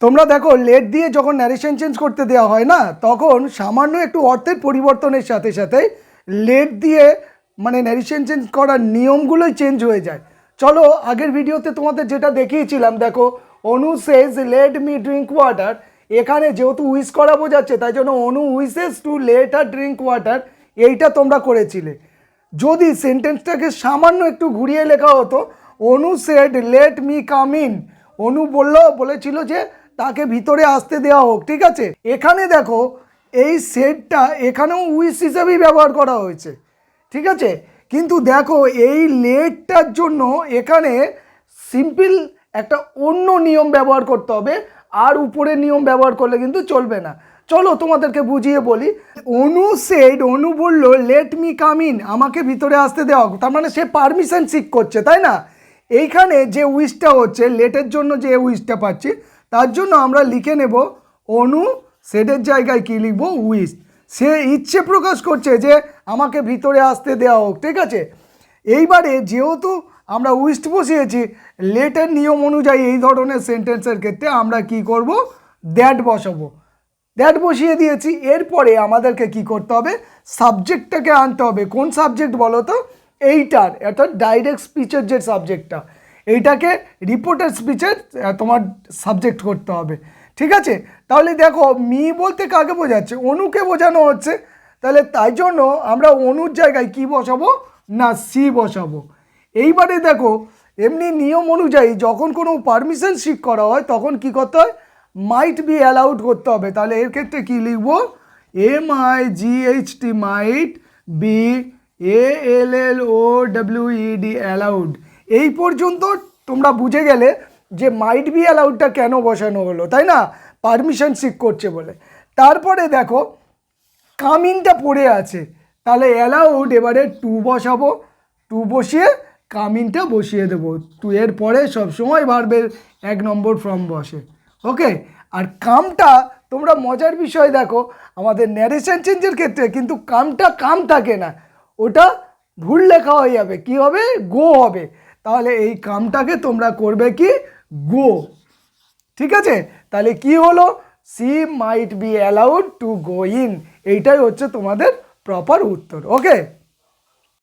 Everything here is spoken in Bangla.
তোমরা দেখো লেট দিয়ে যখন ন্যারেশন চেঞ্জ করতে দেওয়া হয় না, তখন সামান্য একটু অর্থের পরিবর্তনের সাথে সাথে লেট দিয়ে মানে ন্যারেশন চেঞ্জ করার নিয়মগুলোই চেঞ্জ হয়ে যায়। চলো আগের ভিডিওতে তোমাদের যেটা দেখিয়েছিলাম, দেখো Anu says let me drink water, এখানে যেহেতু উইশ করা বোঝাচ্ছে তাই জন্য Anu wishes to let her drink water, এইটা তোমরা করেছিলে। যদি সেন্টেন্সটাকে সামান্য একটু ঘুরিয়ে লেখা হতো, Anu said let me come in, Anu বলেছিল যে তাকে ভিতরে আসতে দেওয়া হোক, ঠিক আছে। এখানে দেখো এই সেটটা এখানেও উইশ হিসাবেই ব্যবহার করা হয়েছে, ঠিক আছে। কিন্তু দেখো এই লেটটার জন্য এখানে সিম্পল একটা অন্য নিয়ম ব্যবহার করতে হবে, আর উপরের নিয়ম ব্যবহার করলে কিন্তু চলবে না। চলো তোমাদেরকে বুঝিয়ে বলি। অনু সেড, অনু বললো লেট মি কাম ইন, আমাকে ভিতরে আসতে দেওয়া হোক, তার মানে সে পারমিশন সিক করছে, তাই না। এইখানে যে উইশটা হচ্ছে লেটের জন্য, যে উইশটা পাচ্ছি তার জন্য আমরা লিখে নেব অনু সেডের জায়গায় কি লিখবো, উইশ। সে ইচ্ছে প্রকাশ করছে যে আমাকে ভিতরে আসতে দেওয়া হোক, ঠিক আছে। এইবারে যেহেতু আমরা উইশ বসিয়েছি, লেটের নিয়ম অনুযায়ী এই ধরনের সেন্টেন্সের ক্ষেত্রে আমরা কি করব, দ্যাট বসাবো। দ্যাট বসিয়ে দিয়েছি। এরপরে আমাদেরকে কি করতে হবে, সাবজেক্টটাকে আনতে হবে। কোন সাবজেক্ট বলো তো, এইটার, অর্থাৎ ডাইরেক্ট স্পিচের যে সাবজেক্টটা, এইটাকে রিপোর্টের স্পিচের তোমার সাবজেক্ট করতে হবে, ঠিক আছে। তাহলে দেখো মি বলতে কাকে বোঝাচ্ছে, অনুকে বোঝানো হচ্ছে। তাহলে তাই জন্য আমরা অনুর জায়গায় কি বসাবো না, সি বসাবো। এইবারে দেখো এমনি নিয়ম অনুযায়ী যখন কোনো পারমিশন সিক করা হয় তখন কি করতে হয়, মাইট বি অ্যালাউড করতে হবে। তাহলে এর ক্ষেত্রে কি লিখবো, MIGHT, মাইট, BALLOWED, অ্যালাউড। এই পর্যন্ত তোমরা বুঝে গেলে যে মাইট বি অ্যালাউডটা কেন বসানো হলো, তাই না, পারমিশন সিক করছে বলে। তারপরে দেখো কামিনটা পড়ে আছে, তাহলে অ্যালাউড এবারে টু বসাবো, টু বসিয়ে কামিনটা বসিয়ে দেবো। টু এর পরে সবসময় ভার্বের 1 নম্বর ফর্ম বসে, ওকে। আর কামটা তোমরা মজার বিষয় দেখো, আমাদের ন্যারেশন চেঞ্জের ক্ষেত্রে কিন্তু কামটা কাম থাকে না, ওটা ভুল লেখা হয়ে যাবে, কি হবে, গো হবে। তাহলে এই কামটাকে তোমরা করবে কি, গো, ঠিক আছে। তাহলে কি হলো, C might be allowed to go in, এইটাই হচ্ছে তোমাদের প্রপার উত্তর, ওকে।